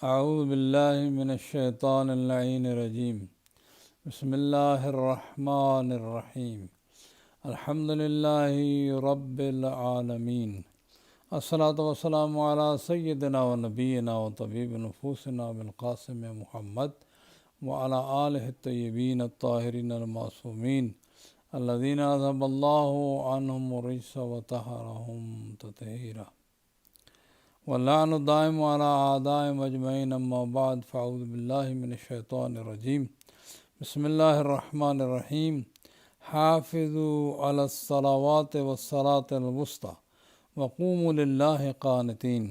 اعوذ باللہ من الشیطان اللعین الرجیم بسم اللہ الرحمن الرحیم الحمد للہ رب العالمین الصلاۃ والسلام علی سیدنا و نبینا و طبیب نفوسنا بالقاسم محمد وعلی آلہ الطیبین الطاہرین المعصومین الذین اذهب اللہ عنہم الرجس وطہرہم تطہیرا واللعن الدائم على أعدائهم أجمعين أما بعد فأعوذ بالله من الشيطان الرجيم بسم الله الرحمن الرحيم حافظوا على الصلوات والصلاة الوسطى وقوموا لله قانتين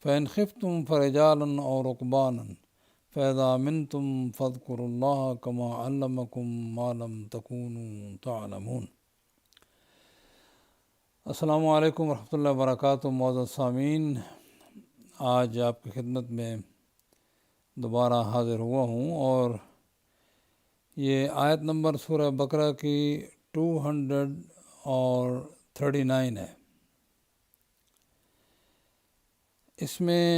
فإن خفتم فرجالا أو ركبانا فإذا أمنتم فاذكروا الله كما علمكم ما لم تكونوا تعلمون۔ السلام علیکم ورحمۃ اللہ وبرکاتہ۔ معزز سامعین، آج آپ کی خدمت میں دوبارہ حاضر ہوا ہوں اور یہ آیت نمبر سورہ بقرہ کی 239 ہے۔ اس میں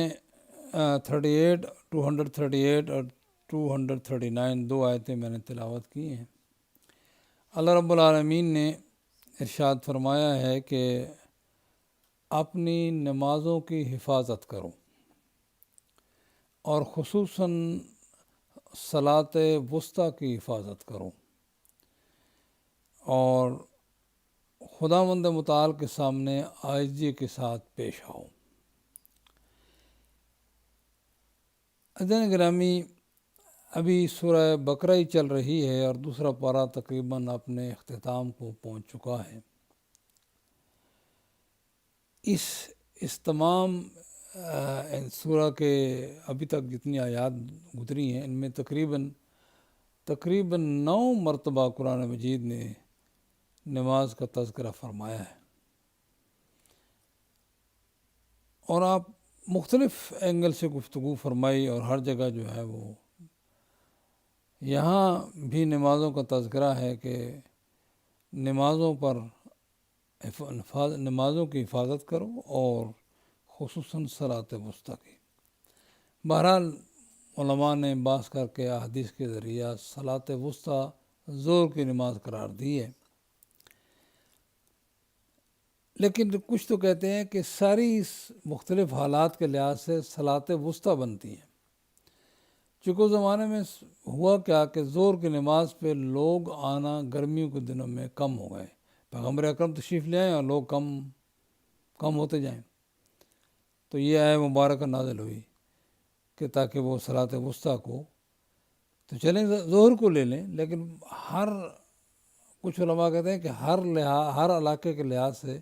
238 اور 239 دو آیتیں میں نے تلاوت کی ہیں۔ اللہ رب العالمین نے ارشاد فرمایا ہے کہ اپنی نمازوں کی حفاظت کرو اور خصوصاً صلاۃ وسطیٰ کی حفاظت کرو اور خداوند متعال کے سامنے عاجزی کے ساتھ پیش آؤ۔ عزیزان گرامی، ابھی سورہ بقرہ ہی چل رہی ہے اور دوسرا پارہ تقریباً اپنے اختتام کو پہنچ چکا ہے۔ اس تمام سورہ کے ابھی تک جتنی آیات گزری ہیں ان میں تقریباً 9 مرتبہ قرآن مجید نے نماز کا تذکرہ فرمایا ہے، اور آپ مختلف اینگل سے گفتگو فرمائی اور ہر جگہ جو ہے وہ یہاں بھی نمازوں کا تذکرہ ہے کہ نمازوں کی حفاظت کرو اور خصوصاً صلاۃ وسطیٰ کی۔ بہرحال علماء نے باز کر کے احادیث کے ذریعہ صلاۃ وسطیٰ ظہر کی نماز قرار دی ہے، لیکن کچھ تو کہتے ہیں کہ ساری مختلف حالات کے لحاظ سے صلاۃ وسطیٰ بنتی ہیں۔ چونکہ اس زمانے میں ہوا کیا کہ ظہر کی نماز پہ لوگ آنا گرمیوں کے دنوں میں کم ہو گئے، پیغمبر اکرم تشریف لے آئے اور لوگ کم ہوتے جائیں، تو یہ آیت مبارکہ نازل ہوئی کہ تاکہ وہ صلاۃ وسطیٰ کو تو چلیں ظہر کو لے لیں، لیکن کچھ علماء کہتے ہیں کہ ہر علاقے کے لحاظ سے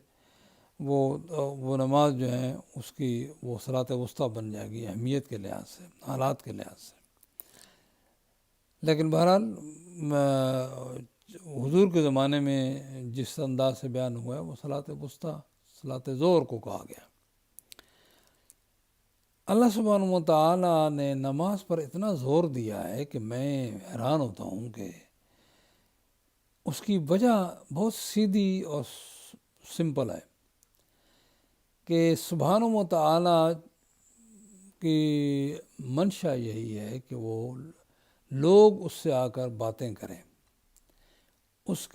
وہ نماز جو ہے اس کی وہ صلاۃ وسطیٰ بن جائے گی، اہمیت کے لحاظ سے، حالات کے لحاظ سے۔ لیکن بہرحال حضور کے زمانے میں جس انداز سے بیان ہوا ہے وہ صلاۃ وسطیٰ، صلاۃ ظہر کو کہا گیا۔ اللہ سبحانہ و تعالیٰ نے نماز پر اتنا زور دیا ہے کہ میں حیران ہوتا ہوں کہ اس کی وجہ بہت سیدھی اور سمپل ہے کہ سبحانہ و تعالیٰ کی منشا یہی ہے کہ وہ لوگ اس سے آ کر باتیں کریں، اس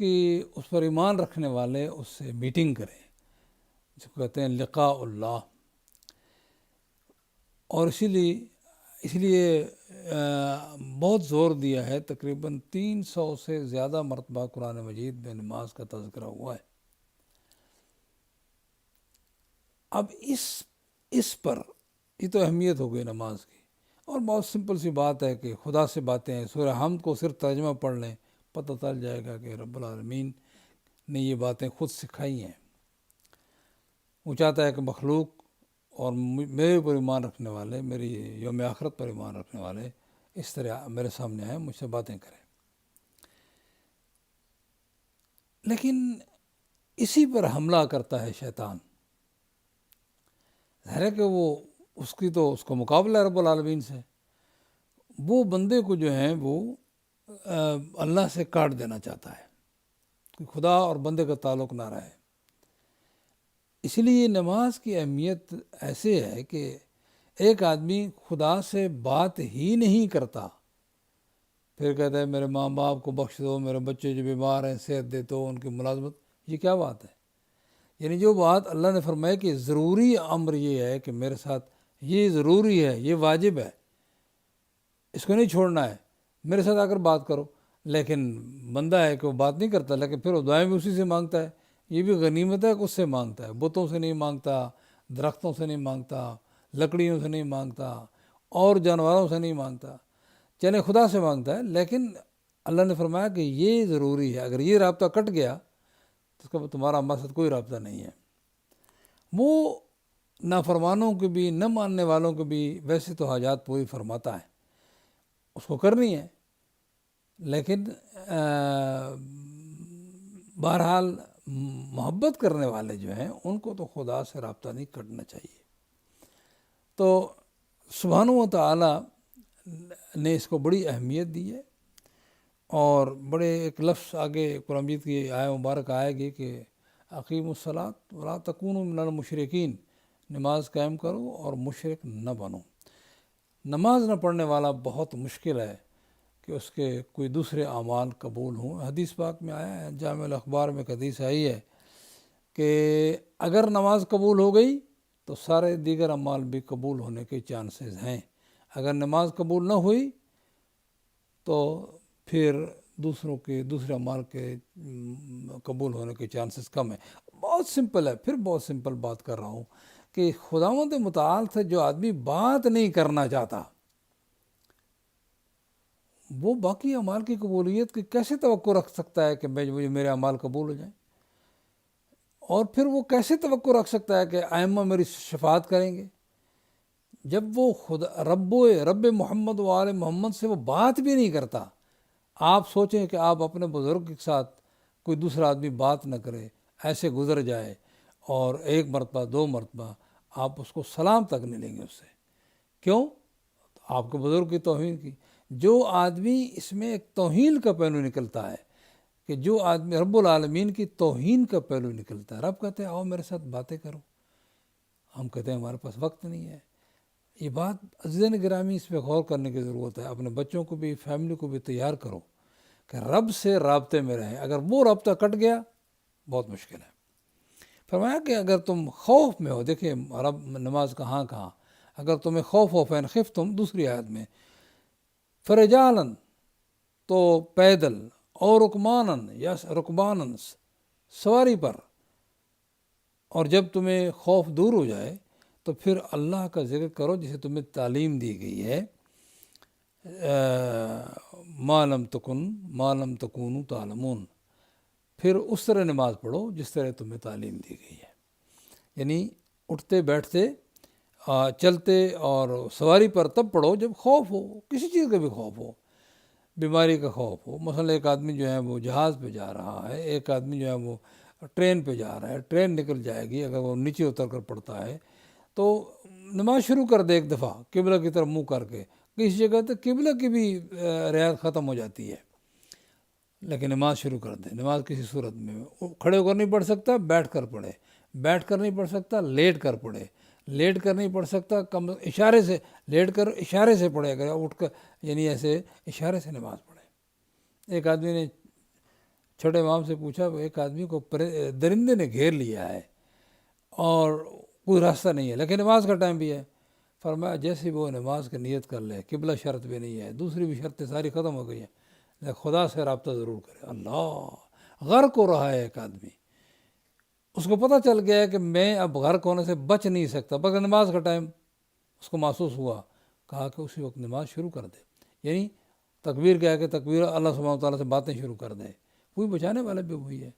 پر ایمان رکھنے والے اس سے میٹنگ کریں، جس کو کہتے ہیں لقاء اللہ۔ اور اسی لیے بہت زور دیا ہے، تقریباً 300 سے زیادہ مرتبہ قرآن مجید میں نماز کا تذکرہ ہوا ہے۔ اب اس پر یہ تو اہمیت ہو گئی نماز کی، اور بہت سمپل سی بات ہے کہ خدا سے باتیں ہیں۔ سورہ حمد کو صرف ترجمہ پڑھ لیں، پتہ چل جائے گا کہ رب العالمین نے یہ باتیں خود سکھائی ہیں۔ وہ چاہتا ہے کہ مخلوق اور میرے پر ایمان رکھنے والے، میری یوم آخرت پر ایمان رکھنے والے اس طرح میرے سامنے آئیں، مجھ سے باتیں کریں۔ لیکن اسی پر حملہ کرتا ہے شیطان۔ ظاہر ہے کہ اس کا مقابلہ ہے رب العالمین سے۔ وہ بندے کو جو ہے وہ اللہ سے کاٹ دینا چاہتا ہے کہ خدا اور بندے کا تعلق نہ رہے۔ اس لیے نماز کی اہمیت ایسے ہے کہ ایک آدمی خدا سے بات ہی نہیں کرتا، پھر کہتا ہے میرے ماں باپ کو بخش دو، میرے بچے جو بیمار ہیں صحت دے دو، ان کی ملازمت، یہ کیا بات ہے؟ یعنی جو بات اللہ نے فرمایا کہ ضروری امر یہ ہے کہ میرے ساتھ یہ ضروری ہے، یہ واجب ہے، اس کو نہیں چھوڑنا ہے، میرے ساتھ آ کر بات کرو، لیکن بندہ ہے کہ وہ بات نہیں کرتا، لیکن پھر وہ دعائیں بھی اسی سے مانگتا ہے۔ یہ بھی غنیمت ہے کہ اس سے مانگتا ہے، بتوں سے نہیں مانگتا، درختوں سے نہیں مانگتا، لکڑیوں سے نہیں مانگتا، اور جانوروں سے نہیں مانگتا، چلے خدا سے مانگتا ہے، لیکن اللہ نے فرمایا کہ یہ ضروری ہے، اگر یہ رابطہ کٹ گیا تو اس کا تمہارا ہمارے ساتھ کوئی رابطہ نہیں ہے۔ وہ نافرمانوں کے بھی، نہ ماننے والوں کے بھی ویسے تو حاجات پوری فرماتا ہے، اس کو کرنی ہے، لیکن بہرحال محبت کرنے والے جو ہیں ان کو تو خدا سے رابطہ نہیں کرنا چاہیے۔ تو سبحانہ و تعالی نے اس کو بڑی اہمیت دی ہے، اور بڑے ایک لفظ آگے قرآن مجید کی آیہ مبارک آئے گی کہ اقیم الصلاۃ ولا تکونوا من المشرکین، نماز قائم کرو اور مشرک نہ بنو۔ نماز نہ پڑھنے والا بہت مشکل ہے کہ اس کے کوئی دوسرے اعمال قبول ہوں۔ حدیث پاک میں آیا ہے، جامع الاخبار میں ایک حدیث آئی ہے کہ اگر نماز قبول ہو گئی تو سارے دیگر اعمال بھی قبول ہونے کے چانسز ہیں، اگر نماز قبول نہ ہوئی تو پھر دوسرے اعمال کے قبول ہونے کے چانسز کم ہیں۔ بہت سمپل ہے، پھر بہت سمپل بات کر رہا ہوں کہ خداوند متعال سے جو آدمی بات نہیں کرنا چاہتا، وہ باقی اعمال کی قبولیت کی کیسے توقع رکھ سکتا ہے کہ میرے اعمال قبول ہو جائیں؟ اور پھر وہ کیسے توقع رکھ سکتا ہے کہ ائمہ میری شفاعت کریں گے جب وہ رب محمد و آل محمد سے وہ بات بھی نہیں کرتا؟ آپ سوچیں کہ آپ اپنے بزرگ کے ساتھ کوئی دوسرا آدمی بات نہ کرے، ایسے گزر جائے، اور ایک مرتبہ 2 مرتبہ آپ اس کو سلام تک نہیں لیں گے اس سے، کیوں؟ آپ کے بزرگ کی توہین کی۔ جو آدمی اس میں ایک توہین کا پہلو نکلتا ہے، کہ جو آدمی رب العالمین کی توہین کا پہلو نکلتا ہے، رب کہتے ہیں آؤ میرے ساتھ باتیں کرو، ہم کہتے ہیں ہمارے پاس وقت نہیں ہے۔ یہ بات عزیزان گرامی اس پہ غور کرنے کی ضرورت ہے، اپنے بچوں کو بھی، فیملی کو بھی تیار کرو کہ رب سے رابطے میں رہیں، اگر وہ رابطہ کٹ گیا بہت مشکل ہے۔ فرمایا کہ اگر تم خوف میں ہو، دیکھیں رب نماز کہاں اگر تمہیں خوف ہو فین خفتم، دوسری آیت میں فرجالن، تو پیدل، اور رکمانن یا رکبانن، سواری پر، اور جب تمہیں خوف دور ہو جائے تو پھر اللہ کا ذکر کرو جسے تمہیں تعلیم دی گئی ہے، ما لم تکونوا تعلمون، پھر اس طرح نماز پڑھو جس طرح تمہیں تعلیم دی گئی ہے۔ یعنی اٹھتے بیٹھتے، چلتے اور سواری پر تب پڑھو جب خوف ہو، کسی چیز کا بھی خوف ہو، بیماری کا خوف ہو۔ مثلا ایک آدمی جو ہے وہ جہاز پہ جا رہا ہے، ایک آدمی جو ہے وہ ٹرین پہ جا رہا ہے، ٹرین نکل جائے گی، اگر وہ نیچے اتر کر پڑتا ہے تو نماز شروع کر دے ایک دفعہ قبلہ کی طرف منہ کر کے، کسی جگہ تو قبلہ کی بھی رعایت ختم ہو جاتی ہے، لیکن نماز شروع کر دے۔ نماز کسی صورت میں کھڑے ہو کر نہیں پڑھ سکتا، بیٹھ کر پڑھے، بیٹھ کر نہیں پڑھ سکتا، لیٹ کر پڑھے، لیٹ کر نہیں پڑھ سکتا، اشارے سے لیٹ کر اشارے سے پڑھے، اگر اٹھ کر یعنی ایسے اشارے سے نماز پڑھے۔ ایک آدمی نے چھوٹے امام سے پوچھا، ایک آدمی کو درندے نے گھیر لیا ہے اور کوئی راستہ نہیں ہے لیکن نماز کا ٹائم بھی ہے۔ فرمایا جیسے وہ نماز کی نیت کر لے، قبلہ شرط بھی نہیں ہے، دوسری بھی شرطیں ساری ختم ہو گئی ہیں، لیکن خدا سے رابطہ ضرور کرے۔ اللہ، غرق ہو رہا ہے ایک آدمی، اس کو پتہ چل گیا ہے کہ میں اب غرق ہونے سے بچ نہیں سکتا، بس نماز کا ٹائم اس کو محسوس ہوا، کہا کہ اسی وقت نماز شروع کر دے، یعنی تکبیر کہہ کے تکبیر اللہ سبحانہ وتعالیٰ سے باتیں شروع کر دے، وہی بچانے والا بھی وہی ہے۔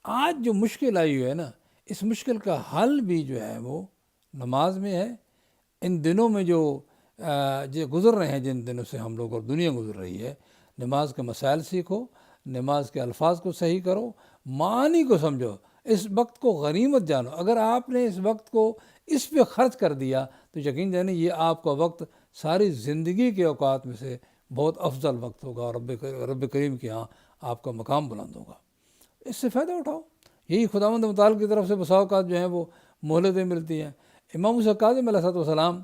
آج جو مشکل آئی ہوئی ہے نا، اس مشکل کا حل بھی جو ہے وہ نماز میں ہے۔ ان دنوں میں جو گزر رہے ہیں، جن دنوں سے ہم لوگ اور دنیا گزر رہی ہے، نماز کے مسائل سیکھو، نماز کے الفاظ کو صحیح کرو، معانی کو سمجھو، اس وقت کو غنیمت جانو۔ اگر آپ نے اس وقت کو اس پہ خرچ کر دیا تو یقین جانیں یہ آپ کا وقت ساری زندگی کے اوقات میں سے بہت افضل وقت ہوگا، اور رب کریم کے ہاں آپ کا مقام بلند ہوگا۔ اس سے فائدہ اٹھاؤ۔ یہی خداوند متعال کی طرف سے بسا اوقات جو ہیں وہ مہلتیں ملتی ہیں۔ امام موسیٰ کاظم علیہ السلام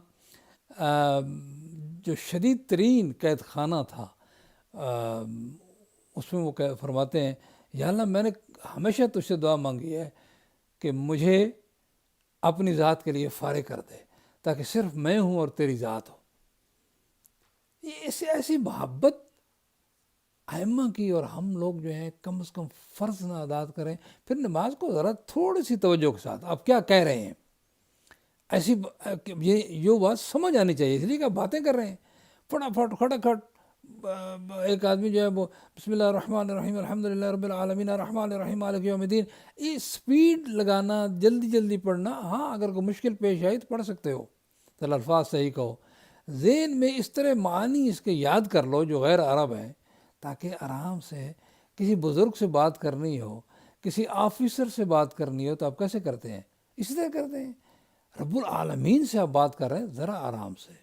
جو شدید ترین قید خانہ تھا، اس میں وہ فرماتے ہیں یا اللہ میں نے ہمیشہ تجھ سے دعا مانگی ہے کہ مجھے اپنی ذات کے لیے فارغ کر دے تاکہ صرف میں ہوں اور تیری ذات ہو۔ یہ ایسی محبت ائمہ کی، اور ہم لوگ جو ہیں کم از کم فرض نہ ادا کریں، پھر نماز کو ذرا تھوڑی سی توجہ کے ساتھ آپ کیا کہہ رہے ہیں، ایسی یہ بات سمجھ آنی چاہیے، اس لیے کہ آپ باتیں کر رہے ہیں فٹافٹ کھٹا ایک آدمی جو ہے وہ بسم اللہ الرحمن الرحیم الحمدللہ رب العالمین الرحمن الرحیم مالک یوم الدین، یہ سپیڈ لگانا، جلدی جلدی پڑھنا، ہاں اگر کوئی مشکل پیش آئی تو پڑھ سکتے ہو، چل الفاظ صحیح کہو، ذہن میں اس طرح معنی اس کے یاد کر لو جو غیر عرب ہیں، تاکہ آرام سے کسی بزرگ سے بات کرنی ہو، کسی آفیسر سے بات کرنی ہو تو آپ کیسے کرتے ہیں؟ اسی طرح کرتے ہیں۔ رب العالمین سے آپ بات کر رہے ہیں، ذرا آرام سے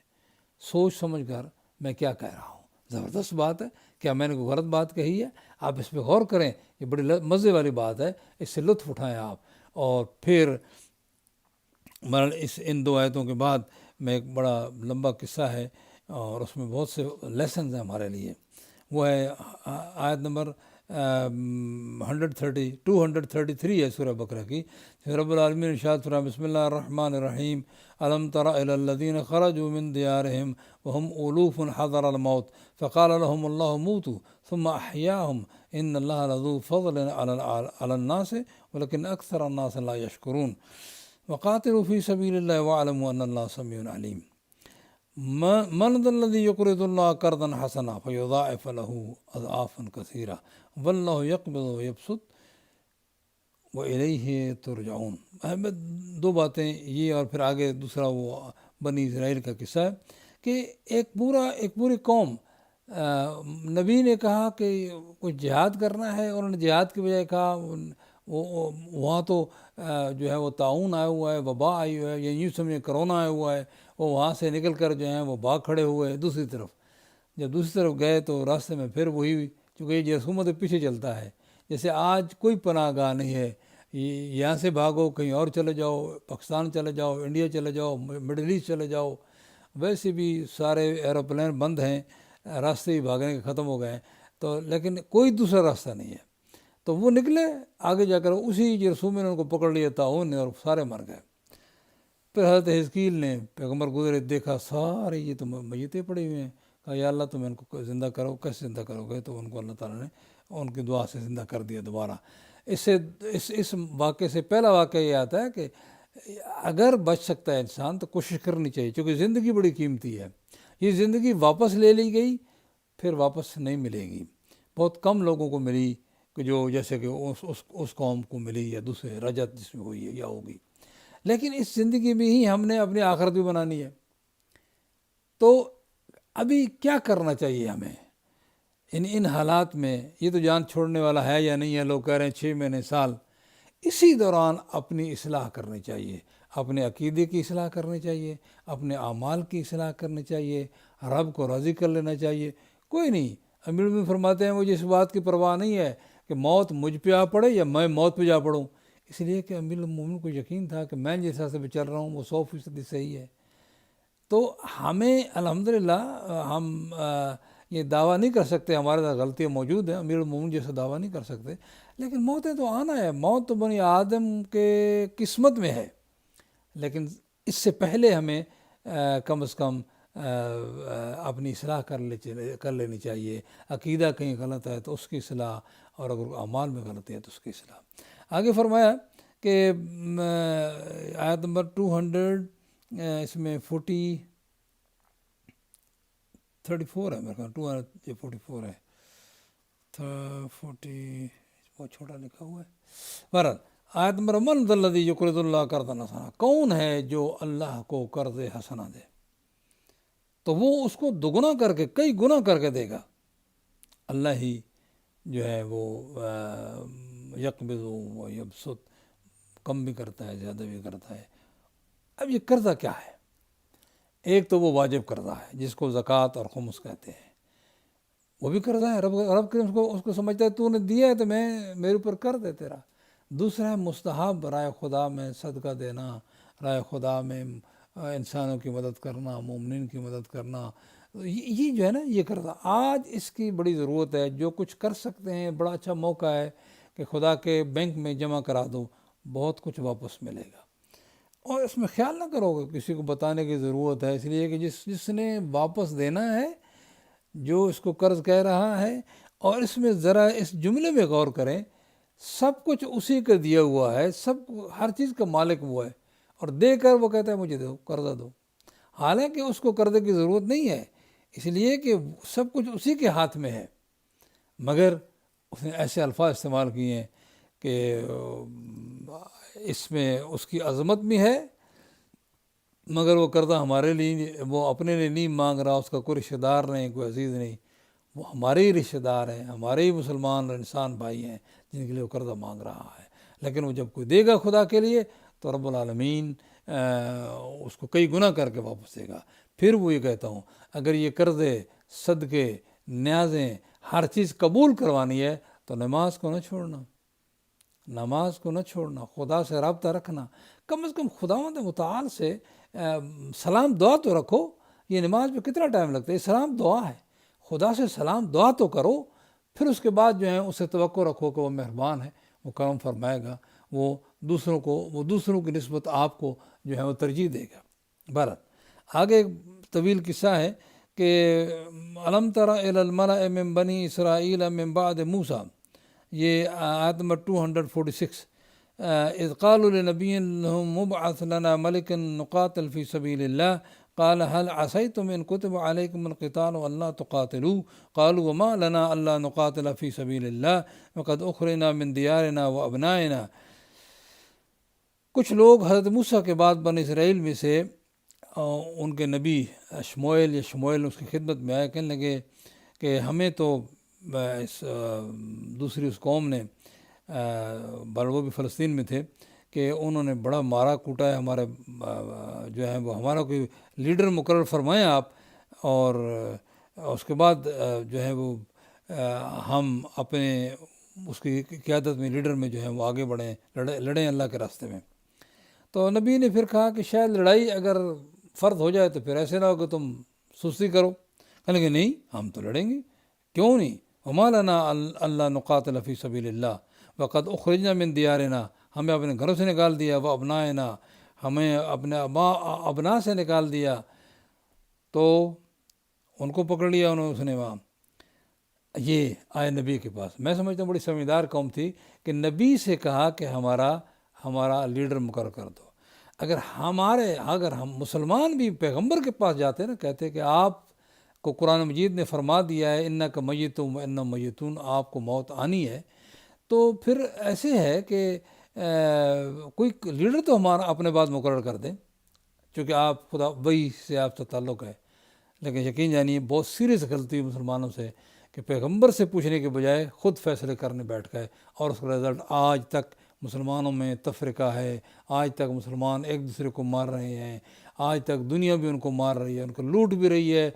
سوچ سمجھ کر میں کیا کہہ رہا ہوں، زبردست بات ہے، کیا میں نے کوئی غلط بات کہی ہے؟ آپ اس پہ غور کریں، یہ بڑی مزے والی بات ہے، اس سے لطف اٹھائیں آپ۔ اور پھر ان دو آیتوں کے بعد میں ایک بڑا لمبا قصہ ہے اور اس میں بہت سے لیسنز ہیں ہمارے لیے، وہ ہے آیت نمبر 233 ہے سورہ بقرہ کی۔ رب العالمین ارشاد فرمایا بسم اللہ الرحمن الرحیم الم تر الی الذین خرجوا من دیارہم وهم الوف حذر الموت فقال لهم اللہ موتوا ثم احیاهم ان اللہ لذو فضل علی الناس ولکن اکثر الناس لا یشکرون وقاتلوا فی سبیل اللہ واعلموا ان اللہ سمیع علیم من ذا الذی یقرض اللہ قرضا حسنا فیضاعف له اضعافا کثیرا واللہ یقبض ویبسط وَإِلَيْهِ تُرْجَعُونَ۔ احمد دو باتیں یہ، اور پھر آگے دوسرا وہ بنی اسرائیل کا قصہ ہے کہ ایک پوری قوم، نبی نے کہا کہ کچھ جہاد کرنا ہے، اور انہوں نے جہاد کی بجائے کہا وہاں تو جو ہے وہ طاعون آیا ہوا ہے، وبا آئی ہوا ہے، یا یوں سمجھے کرونا آیا ہوا ہے، وہ وہاں سے نکل کر جو ہیں وہ بھاگ کھڑے ہوئے دوسری طرف۔ جب دوسری طرف گئے تو راستے میں پھر وہی، چونکہ یہ جرثومت پیچھے چلتا ہے، جیسے آج کوئی پناہ گاہ نہیں ہے، یہاں سے بھاگو کہیں اور چلے جاؤ، پاکستان چلے جاؤ، انڈیا چلے جاؤ، مڈل ایسٹ چلے جاؤ، ویسے بھی سارے ایروپلین بند ہیں، راستے ہی بھاگنے کے ختم ہو گئے ہیں، تو لیکن کوئی دوسرا راستہ نہیں ہے۔ تو وہ نکلے، آگے جا کر اسی جرثومے نے ان کو پکڑ لیا طاعون نے، اور سارے مر گئے۔ پھر حضرت حزقیل نے، پیغمبر گزرے، دیکھا سارے یہ تو میتیں پڑی ہوئے ہیں، کہا یا اللہ تم ان کو زندہ کرو، کیسے زندہ کرو گے؟ تو ان کو اللہ تعالیٰ نے ان کی دعا سے زندہ کر دیا دوبارہ۔ اس واقعے سے پہلا واقعہ یہ آتا ہے کہ اگر بچ سکتا ہے انسان تو کوشش کرنی چاہیے، چونکہ زندگی بڑی قیمتی ہے، یہ زندگی واپس لے لی گئی پھر واپس نہیں ملے گی، بہت کم لوگوں کو ملی کہ جو جیسے کہ اس قوم کو ملی، یا دوسرے رجت جس میں ہوئی ہے یا ہوگی، لیکن اس زندگی میں ہی ہم نے اپنی آخرت بھی بنانی ہے۔ تو ابھی کیا کرنا چاہیے ہمیں ان حالات میں؟ یہ تو جان چھوڑنے والا ہے یا نہیں ہے، لوگ کہہ رہے ہیں 6 مہینے سال، اسی دوران اپنی اصلاح کرنی چاہیے، اپنے عقیدے کی اصلاح کرنی چاہیے، اپنے اعمال کی اصلاح کرنی چاہیے، رب کو راضی کر لینا چاہیے۔ کوئی نہیں، امیر المومنین فرماتے ہیں مجھے اس بات کی پرواہ نہیں ہے کہ موت مجھ پہ آ پڑے یا میں موت پہ جا پڑوں، اس لیے کہ امیر المومنین کو یقین تھا کہ میں جس راستے پہ چل رہا ہوں وہ 100% صحیح ہے۔ تو ہمیں الحمدللہ ہم یہ دعویٰ نہیں کر سکتے، ہمارے ساتھ غلطیاں موجود ہیں، امیر المومنین جیسا دعویٰ نہیں کر سکتے، لیکن موتیں تو آنا ہے، موت تو بنی آدم کے قسمت میں ہے، لیکن اس سے پہلے ہمیں کم از کم اپنی اصلاح کر لینی چاہیے۔ عقیدہ کہیں غلط ہے تو اس کی اصلاح، اور اگر اعمال میں غلطی ہے تو اس کی اصلاح۔ آگے فرمایا کہ آیت نمبر 200 اس میں 34 ہے میرے خیال، 244 ہے، 40 بہت چھوٹا لکھا ہوا ہے۔ بہرحال آیت نمبر من ذا الذی یقرض اللہ قرضا حسنا، کون ہے جو اللہ کو قرض حسنا دے تو وہ اس کو دگنا کر کے، کئی گنا کر کے دے گا۔ اللہ ہی جو ہے وہ یقبض و یبسط، کم بھی کرتا ہے زیادہ بھی کرتا ہے۔ اب یہ قرضہ کیا ہے؟ ایک تو وہ واجب قرضہ ہے جس کو زکوٰۃ اور خمس کہتے ہیں، وہ بھی قرضہ ہے، رب کریم اس کو سمجھتا ہے تو نے دیا ہے تو میرے اوپر قرض ہے تیرا۔ دوسرا ہے مستحب رائے خدا میں صدقہ دینا، رائے خدا میں انسانوں کی مدد کرنا، مومنین کی مدد کرنا، یہ جو ہے نا یہ کرتا. آج اس کی بڑی ضرورت ہے. جو کچھ کر سکتے ہیں بڑا اچھا موقع ہے کہ خدا کے بینک میں جمع کرا دو، بہت کچھ واپس ملے گا. اور اس میں خیال نہ کرو کہ کسی کو بتانے کی ضرورت ہے، اس لیے کہ جس نے واپس دینا ہے، جو اس کو قرض کہہ رہا ہے. اور اس میں ذرا اس جملے میں غور کریں، سب کچھ اسی کا دیا ہوا ہے، ہر چیز کا مالک وہ ہے، اور دے کر وہ کہتا ہے مجھے دو، قرضہ دو. حالانکہ اس کو قرضے کی ضرورت نہیں ہے، اس لیے کہ سب کچھ اسی کے ہاتھ میں ہے. مگر اس نے ایسے الفاظ استعمال کیے ہیں کہ اس میں اس کی عظمت بھی ہے، مگر وہ قرضہ ہمارے لیے، وہ اپنے لیے نہیں مانگ رہا، اس کا کوئی رشتہ دار نہیں، کوئی عزیز نہیں، وہ ہمارے ہی رشتہ دار ہیں، ہمارے ہی مسلمان اور انسان بھائی ہیں جن کے لیے وہ قرضہ مانگ رہا ہے. لیکن وہ جب کوئی دے گا خدا کے لیے تو رب العالمین اس کو کئی گنا کر کے واپس دے گا. پھر وہ یہ کہتا ہوں، اگر یہ قرضے، صدقے، نیازیں، ہر چیز قبول کروانی ہے تو نماز کو نہ چھوڑنا، نماز کو نہ چھوڑنا، خدا سے رابطہ رکھنا. کم از کم خداوند متعال سے سلام دعا تو رکھو. یہ نماز میں کتنا ٹائم لگتا ہے؟ یہ سلام دعا ہے. خدا سے سلام دعا تو کرو، پھر اس کے بعد جو ہے اس سے توقع رکھو کہ وہ مہربان ہے، وہ کرم فرمائے گا، وہ دوسروں کی نسبت آپ کو جو ہے وہ ترجیح دے گا. بہرحال آگے ایک طویل قصہ ہے کہ الم تر الی الملأ من بنی اسرائیل من بعد موسیٰ، یہ آیت نمبر 246. اذ قالوا لنبی لهم مبعث لنا ملکا نقاتل فی سبیل اللہ قال هل عصیتم ان کتب علیکم القتال الا تقاتلوا قالوا وما لنا الا نقاتل فی سبیل اللہ وقد اخرجنا من دیارنا وابنائنا. کچھ لوگ حضرت موسیٰ کے بعد بنی اسرائیل میں سے ان کے نبی شموئیل اس کی خدمت میں آئے، کہنے لگے کہ ہمیں تو دوسری اس قوم نے وہ بھی فلسطین میں تھے کہ انہوں نے بڑا مارا کوٹا ہے، ہمارے جو ہے وہ ہمارا کوئی لیڈر مقرر فرمائیں آپ، اور اس کے بعد جو ہے وہ ہم اپنے اس کی قیادت میں، لیڈر میں جو ہے وہ آگے بڑھیں، لڑیں اللہ کے راستے میں. تو نبی نے پھر کہا کہ شاید لڑائی اگر فرض ہو جائے تو پھر ایسے نہ ہو کہ تم سستی کرو. کہنے لگے نہیں، ہم تو لڑیں گے، کیوں نہیں. وما لنا الا نقاتل فی سبیل اللہ وقد اخرجنا من دیارنا، ہمیں اپنے گھروں سے نکال دیا، وہ ابنائنا، ہمیں اپنے ابنا سے نکال دیا. تو ان کو پکڑ لیا انہوں نے، اس نے وہاں یہ آئے نبی کے پاس. میں سمجھتا ہوں بڑی سمجھدار قوم تھی کہ نبی سے کہا کہ ہمارا لیڈر مقرر کر دو. اگر ہم مسلمان بھی پیغمبر کے پاس جاتے نا، کہتے کہ آپ کو قرآن مجید نے فرما دیا ہے انک میتون وانہم میتون، آپ کو موت آنی ہے، تو پھر ایسے ہے کہ کوئی لیڈر تو ہمارا اپنے بعد مقرر کر دیں، چونکہ آپ خدا وہی سے آپ سے تعلق ہے. لیکن یقین جانیے بہت سیریس غلطی ہوئی مسلمانوں سے کہ پیغمبر سے پوچھنے کے بجائے خود فیصلے کرنے بیٹھ گئے، اور اس کا رزلٹ آج تک مسلمانوں میں تفرقہ ہے. آج تک مسلمان ایک دوسرے کو مار رہے ہیں، آج تک دنیا بھی ان کو مار رہی ہے، ان کو لوٹ بھی رہی ہے،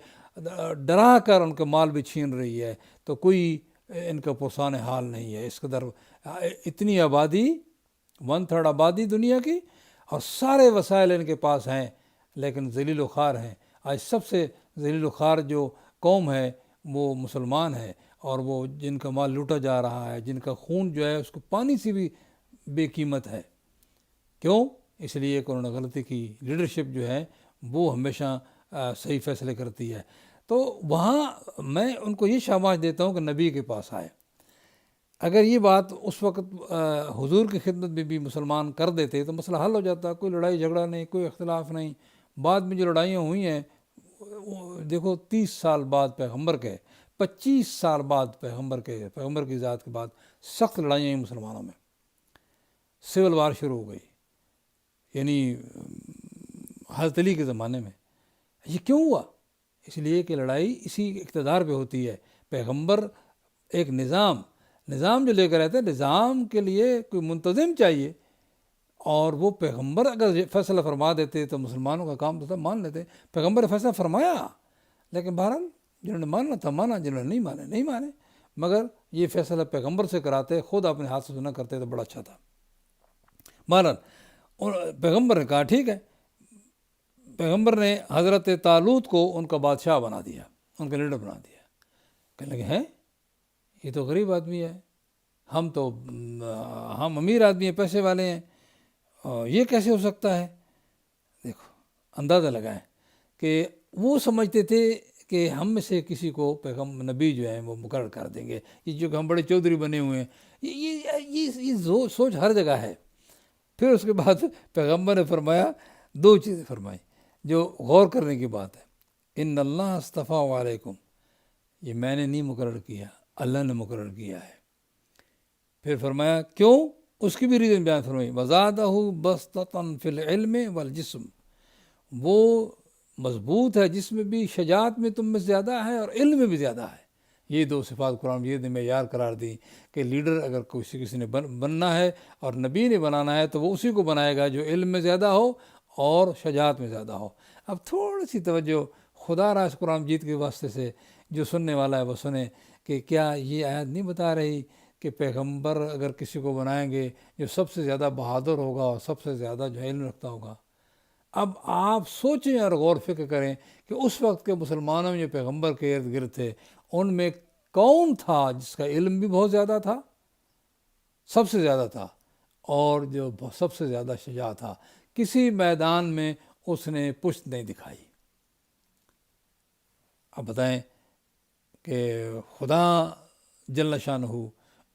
ڈرا کر ان کا مال بھی چھین رہی ہے. تو کوئی ان کا پرسان حال نہیں ہے. اس قدر اتنی آبادی، 1/3 آبادی دنیا کی، اور سارے وسائل ان کے پاس ہیں، لیکن ذلیل و خوار ہیں. آج سب سے ذلیل و خوار جو قوم ہے وہ مسلمان ہے، اور وہ جن کا مال لوٹا جا رہا ہے، جن کا خون جو ہے اس کو پانی سے بھی بے قیمت ہے. کیوں؟ اس لیے کہ انہوں نے غلطی کی. لیڈرشپ جو ہے وہ ہمیشہ صحیح فیصلے کرتی ہے. تو وہاں میں ان کو یہ شاباش دیتا ہوں کہ نبی کے پاس آئے. اگر یہ بات اس وقت حضور کی خدمت میں بھی مسلمان کر دیتے تو مسئلہ حل ہو جاتا. کوئی لڑائی جھگڑا نہیں، کوئی اختلاف نہیں. بعد میں جو لڑائیاں ہوئی ہیں، دیکھو 30 سال بعد پیغمبر کے، 25 سال بعد پیغمبر کی ذات کے بعد سخت لڑائیاں ہوئی مسلمانوں میں، سول وار شروع ہو گئی، یعنی حضرت علی کے زمانے میں. یہ کیوں ہوا؟ اس لیے کہ لڑائی اسی اقتدار پہ ہوتی ہے. پیغمبر ایک نظام جو لے کر آتے ہیں، نظام کے لیے کوئی منتظم چاہیے، اور وہ پیغمبر اگر فیصلہ فرما دیتے تو مسلمانوں کا کام تو سب مان لیتے. پیغمبر نے فیصلہ فرمایا، لیکن بہرحال جنہوں نے ماننا تھا مانا، جنہوں نے نہیں مانے. مگر یہ فیصلہ پیغمبر سے کراتے، خود اپنے ہاتھ سے سنا کرتے تو بڑا اچھا تھا. بہرحال پیغمبر نے کہا ٹھیک ہے، پیغمبر نے حضرت طالوت کو ان کا بادشاہ بنا دیا، ان کا لیڈر بنا دیا۔ کہنے لگے ہیں یہ تو غریب آدمی ہے، ہم امیر آدمی ہیں، پیسے والے ہیں، یہ کیسے ہو سکتا ہے؟ دیکھو اندازہ لگائیں کہ وہ سمجھتے تھے کہ ہم میں سے کسی کو نبی جو ہیں وہ مقرر کر دیں گے، یہ جو کہ ہم بڑے چودھری بنے ہوئے ہیں، یہ سوچ ہر جگہ ہے۔ پھر اس کے بعد پیغمبر نے فرمایا، دو چیزیں فرمائی جو غور کرنے کی بات ہے۔ ان اللہ اصطفیٰ علیکم، یہ میں نے نہیں مقرر کیا، اللہ نے مقرر کیا ہے۔ پھر فرمایا کیوں؟ اس کی بھی ریزن بیان فرمائی، وزادہ بسطۃ فی العلم والجسم، وہ مضبوط ہے جس میں بھی، شجاعت میں تم میں زیادہ ہے اور علم میں بھی زیادہ ہے۔ یہ دو صفات قرآن مجید نے معیار قرار دی کہ لیڈر اگر کسی نے بننا ہے اور نبی نے بنانا ہے تو وہ اسی کو بنائے گا جو علم میں زیادہ ہو اور شجاعت میں زیادہ ہو۔ اب تھوڑی سی توجہ خدا را اس قرآن مجید کے واسطے سے جو سننے والا ہے وہ سنے کہ کیا یہ آیت نہیں بتا رہی کہ پیغمبر اگر کسی کو بنائیں گے جو سب سے زیادہ بہادر ہوگا اور سب سے زیادہ جو علم رکھتا ہوگا۔ اب آپ سوچیں اور غور فکر کریں کہ اس وقت کے مسلمانوں میں جو پیغمبر کے ارد گرد تھے ان میں کون تھا جس کا علم بھی بہت زیادہ تھا، سب سے زیادہ تھا، اور جو سب سے زیادہ شجاع تھا؟ کسی میدان میں اس نے پشت نہیں دکھائی۔ اب بتائیں کہ خدا جل شانہ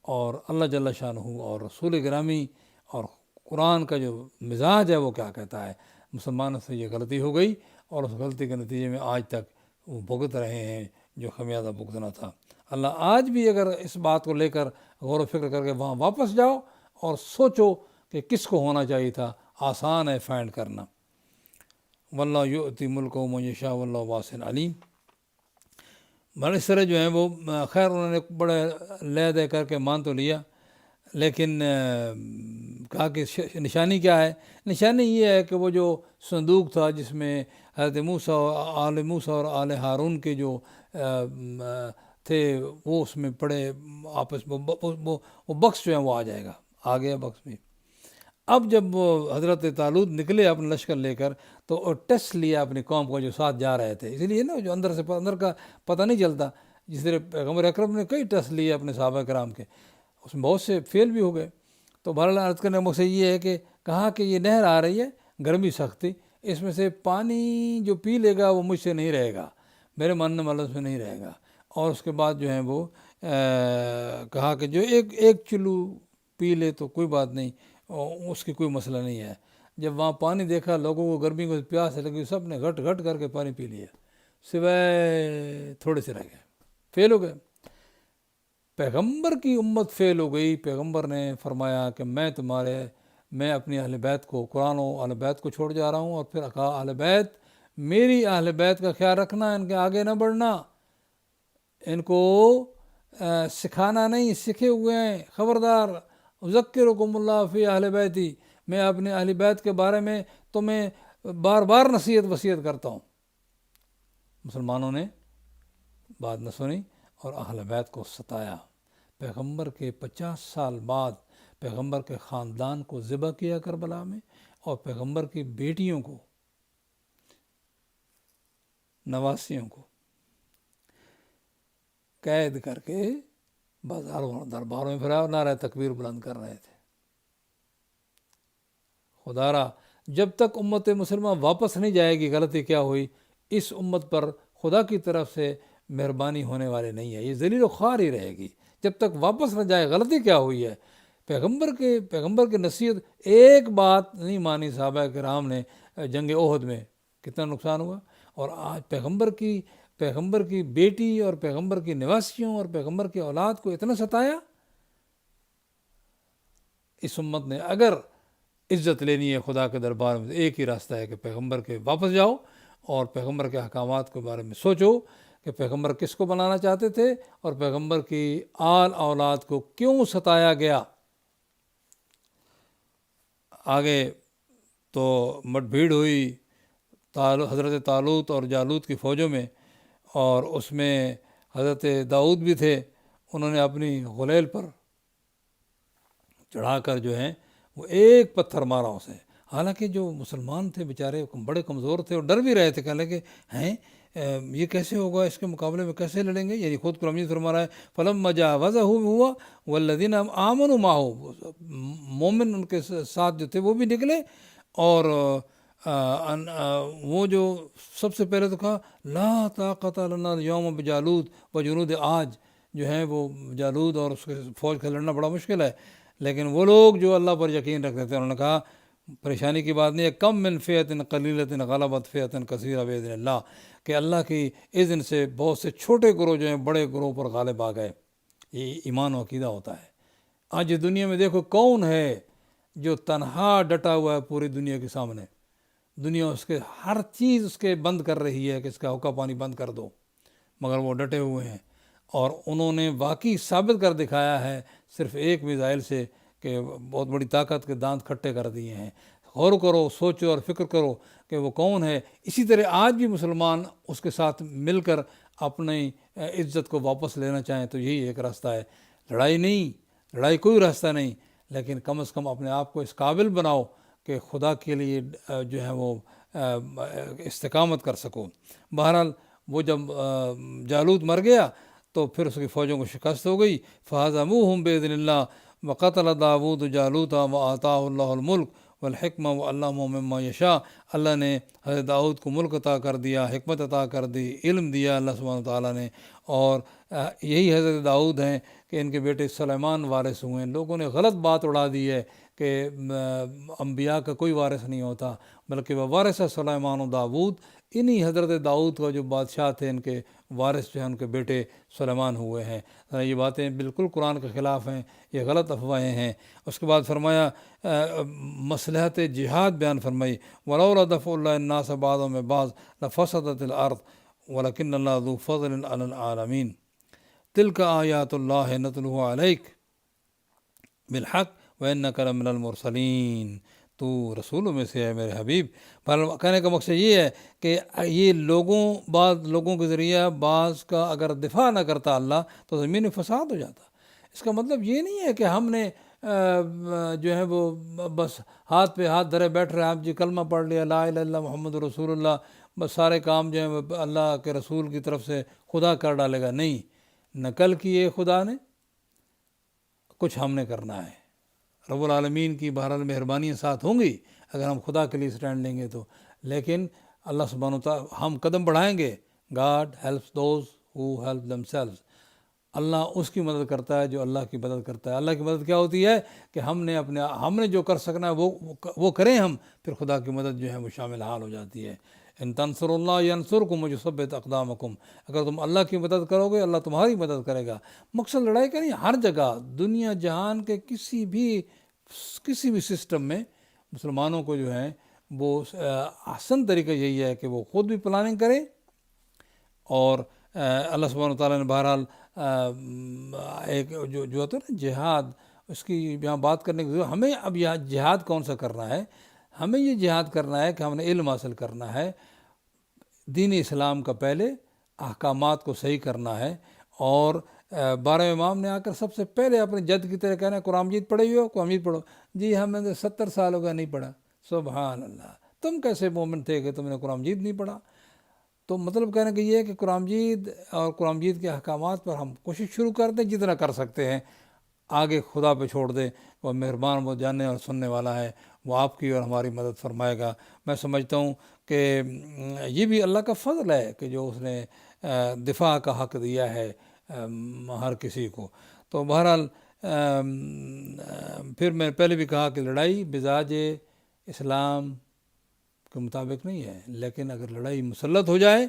اور اللہ جل شانہ اور رسول گرامی اور قرآن کا جو مزاج ہے وہ کیا کہتا ہے؟ مسلمانوں سے یہ غلطی ہو گئی اور اس غلطی کے نتیجے میں آج تک وہ بھگت رہے ہیں جو خمیازہ بھگتنا تھا۔ اللہ آج بھی اگر اس بات کو لے کر غور و فکر کر کے وہاں واپس جاؤ اور سوچو کہ کس کو ہونا چاہیے تھا، آسان ہے فائنڈ کرنا۔ واللہ یؤتی ملکہ من یشاء واللہ واسع علیم۔ اس طرح جو ہیں وہ خیر انہوں نے بڑے لے دے کر کے مان تو لیا، لیکن کہا کہ نشانی کیا ہے؟ نشانی یہ ہے کہ وہ جو صندوق تھا جس میں حضرت موسیٰ اور آل ہارون کے جو تھے وہ اس میں پڑے آپس میں، وہ بکس جو ہیں وہ آ جائے گا، آ گیا بکس بھی۔ اب جب وہ حضرت طالوت نکلے اپنے لشکر لے کر تو ٹیسٹ لیا اپنی قوم کو جو ساتھ جا رہے تھے، اس لیے نا جو اندر کا پتہ نہیں چلتا، جس طرح پیغمبر اکرم نے کئی ٹیسٹ لیے اپنے صحابہ کرام کے، اس میں بہت سے فیل بھی ہو گئے۔ تو بہرحال عرض کرنے کا مقصد یہ ہے کہ کہا کہ یہ نہر آ رہی ہے، گرمی سختی، اس میں سے پانی جو پی لے گا وہ مجھ سے نہیں رہے گا، میرے ماننے والوں سے نہیں رہے گا۔ اور اس کے بعد جو ہے وہ کہا کہ جو ایک چلو پی لے تو کوئی بات نہیں، اس کی کوئی مسئلہ نہیں ہے۔ جب وہاں پانی دیکھا، لوگوں کو گرمی کو پیاس لگی، سب نے گھٹ گھٹ کر کے پانی پی لیا، سوائے تھوڑے سے رہ گئے، فیل ہو گئے۔ پیغمبر کی امت فیل ہو گئی۔ پیغمبر نے فرمایا کہ میں اپنی اہل بیت کو، قرآن و اہل بیت کو چھوڑ جا رہا ہوں، اور پھر کہا اہل بیت، میری اہل بیت کا خیال رکھنا، ان کے آگے نہ بڑھنا، ان کو سکھانا نہیں، سیکھے ہوئے ہیں، خبردار، اذکرکم اللہ فی اہل بیتی، میں اپنے اہل بیت کے بارے میں تمہیں بار بار نصیحت وصیت کرتا ہوں۔ مسلمانوں نے بات نہ سنی اور اہل بیت کو ستایا۔ پیغمبر کے 50 سال بعد پیغمبر کے خاندان کو ذبح کیا کربلا میں، اور پیغمبر کی بیٹیوں کو، نواسیوں کو قید کر کے بازاروں درباروں میں پھرا، نعرہ تکبیر بلند کر رہے تھے۔ خدا را جب تک امت مسلمہ واپس نہیں جائے گی، غلطی کیا ہوئی، اس امت پر خدا کی طرف سے مہربانی ہونے والے نہیں ہے، یہ ذلیل و خوار ہی رہے گی جب تک واپس نہ جائے۔ غلطی کیا ہوئی ہے؟ پیغمبر کی نصیحت ایک بات نہیں مانی صحابہ کرام نے جنگ احد میں، کتنا نقصان ہوا۔ اور آج پیغمبر کی بیٹی اور پیغمبر کی نواسیوں اور پیغمبر کی اولاد کو اتنا ستایا۔ اس امت نے اگر عزت لینی ہے خدا کے دربار میں، ایک ہی راستہ ہے کہ پیغمبر کے واپس جاؤ اور پیغمبر کے احکامات کے بارے میں سوچو کہ پیغمبر کس کو بنانا چاہتے تھے اور پیغمبر کی آل اولاد کو کیوں ستایا گیا۔ آگے تو مٹ بھیڑ ہوئی حضرت طالوت اور جالوت کی فوجوں میں، اور اس میں حضرت داؤد بھی تھے۔ انہوں نے اپنی غلیل پر چڑھا کر جو ہیں وہ ایک پتھر مارا اسے، حالانکہ جو مسلمان تھے بیچارے بڑے کمزور تھے اور ڈر بھی رہے تھے، کہنے لگے ہیں یہ کیسے ہوگا، اس کے مقابلے میں کیسے لڑیں گے؟ یعنی خود قرآن مجید فرما رہا ہے فلما جاوزہ ہوا والذین آمنوا معہ، مومن ان کے ساتھ جو تھے وہ بھی نکلے، اور وہ جو سب سے پہلے تو کہا لا طاقت لنا اليوم بجالوت وجنود، آج جو ہیں وہ جالود اور اس کے فوج کا لڑنا بڑا مشکل ہے، لیکن وہ لوگ جو اللہ پر یقین رکھتے تھے انہوں نے کہا پریشانی کی بات نہیں ہے، کم من فئۃ قلیلۃ غلبت فئۃ کثیرۃ باذن اللہ، کہ اللہ کی اذن سے بہت سے چھوٹے گروہ جو ہیں بڑے گروہ پر غالب آ گئے۔ یہ ایمان و عقیدہ ہوتا ہے۔ آج دنیا میں دیکھو کون ہے جو تنہا ڈٹا ہوا ہے پوری دنیا کے سامنے، دنیا اس کے ہر چیز اس کے بند کر رہی ہے کہ اس کا حقہ پانی بند کر دو، مگر وہ ڈٹے ہوئے ہیں، اور انہوں نے واقعی ثابت کر دکھایا ہے صرف ایک میزائل سے کہ بہت بڑی طاقت کے دانت کھٹے کر دیے ہیں۔ غور کرو، سوچو اور فکر کرو کہ وہ کون ہے۔ اسی طرح آج بھی مسلمان اس کے ساتھ مل کر اپنی عزت کو واپس لینا چاہیں تو یہی ایک راستہ ہے، لڑائی نہیں، لڑائی کوئی راستہ نہیں، لیکن کم از کم اپنے آپ کو اس قابل بناؤ کہ خدا کے لیے جو ہے وہ استقامت کر سکو۔ بہرحال وہ جب جالوت مر گیا تو پھر اس کی فوجوں کو شکست ہو گئی، فہزموہم باذن اللہ وقتل داؤد جالوت وآتاہ اللہ الملک والحکمہ وعلمہ مما یشاء، اللہ نے حضرت داؤد کو ملک عطا کر دیا، حکمت عطا کر دی، علم دیا اللہ سبحانہ وتعالیٰ نے، اور یہی حضرت داؤد ہیں کہ ان کے بیٹے سلیمان وارث ہوئے ہیں۔ لوگوں نے غلط بات اڑا دی ہے کہ انبیاء کا کوئی وارث نہیں ہوتا، بلکہ وہ وارث سلیمان و داؤد، انہی حضرت داؤد کا جو بادشاہ تھے ان کے وارث جو ہیں ان کے بیٹے سلیمان ہوئے ہیں۔ یہ باتیں بالکل قرآن کے خلاف ہیں، یہ غلط افواہیں ہیں۔ اس کے بعد فرمایا مصلحت جہاد بیان فرمائی، ولولا دفع اللہ الناس بعضهم ببعض لفسدت الارض ولکن اللہ ذو فضل علی العالمین، تلک آیات اللہ نتلوها علیک بالحق وانک لمن المرسلین، تو رسولوں میں سے ہے میرے حبیب۔ پر کہنے کا مقصد یہ ہے کہ یہ بعض لوگوں کے ذریعہ بعض کا اگر دفاع نہ کرتا اللہ تو زمین میں فساد ہو جاتا۔ اس کا مطلب یہ نہیں ہے کہ ہم نے جو ہے وہ بس ہاتھ پہ ہاتھ دھرے بیٹھ رہے ہیں، آپ جی کلمہ پڑھ لیا لا الہ الا اللہ محمد رسول اللہ، بس سارے کام جو ہیں اللہ کے رسول کی طرف سے خدا کر ڈالے گا۔ نہیں، نقل کی ہے خدا نے، کچھ ہم نے کرنا ہے۔ رب العالمین کی بہرحال مہربانیاں ساتھ ہوں گی اگر ہم خدا کے لیے سٹینڈ لیں گے تو، لیکن اللہ سبحانہ وتعالیٰ ہم قدم بڑھائیں گے۔ God helps those who help themselves، اللہ اس کی مدد کرتا ہے جو اللہ کی مدد کرتا ہے۔ اللہ کی مدد کیا ہوتی ہے کہ ہم نے جو کر سکنا ہے وہ کریں ہم، پھر خدا کی مدد جو ہے وہ شامل حال ہو جاتی ہے۔ ان تنصروا اللہ ینصرکم ویثبت اقدامکم، اگر تم اللہ کی مدد کرو گے اللہ تمہاری مدد کرے گا۔ مقصد لڑائی کا نہیں، ہر جگہ دنیا جہان کے کسی بھی سسٹم میں مسلمانوں کو جو ہے وہ احسن طریقہ یہی ہے کہ وہ خود بھی پلاننگ کرے، اور اللہ سبحانہ وتعالیٰ نے بہرحال ایک جو ہوتا ہے نا جہاد، اس کی یہاں بات کرنے کی ضرورت، ہمیں اب یہاں جہاد کون سا کرنا ہے؟ ہمیں یہ جہاد کرنا ہے کہ ہم نے علم حاصل کرنا ہے، دین اسلام کا پہلے احکامات کو صحیح کرنا ہے، اور 12 امام نے آ کر سب سے پہلے اپنے جد کی طرح کہنا ہے قرآن مجید پڑھے ہوئے ہو، قرآن مجید پڑھو، جی ہم نے 70 سال ہو گیا نہیں پڑھا۔ سبحان اللہ، تم کیسے مومن تھے کہ تم نے قرآن مجید نہیں پڑھا؟ تو مطلب کہنے کہ یہ ہے کہ قرآن مجید اور قرآن مجید کے احکامات پر ہم کوشش شروع کر دیں جتنا کر سکتے ہیں، آگے خدا پہ چھوڑ دیں، وہ مہربان، وہ جاننے اور سننے والا ہے، وہ آپ کی اور ہماری مدد فرمائے گا۔ میں سمجھتا ہوں کہ یہ بھی اللہ کا فضل ہے کہ جو اس نے دفاع کا حق دیا ہے ہر کسی کو۔ تو بہرحال پھر میں پہلے بھی کہا کہ لڑائی مزاج اسلام کے مطابق نہیں ہے، لیکن اگر لڑائی مسلط ہو جائے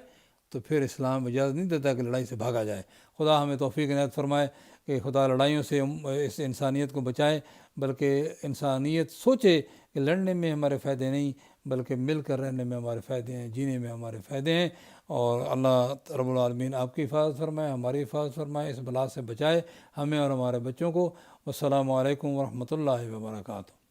تو پھر اسلام اجازت نہیں دیتا کہ لڑائی سے بھاگا جائے۔ خدا ہمیں توفیق عنایت فرمائے کہ خدا لڑائیوں سے اس انسانیت کو بچائے، بلکہ انسانیت سوچے کہ لڑنے میں ہمارے فائدے نہیں بلکہ مل کر رہنے میں ہمارے فائدے ہیں، جینے میں ہمارے فائدے ہیں۔ اور اللہ رب العالمین آپ کی حفاظت فرمائے، ہماری حفاظت فرمائے، اس بلا سے بچائے ہمیں اور ہمارے بچوں کو۔ والسلام علیکم ورحمۃ اللہ وبرکاتہ۔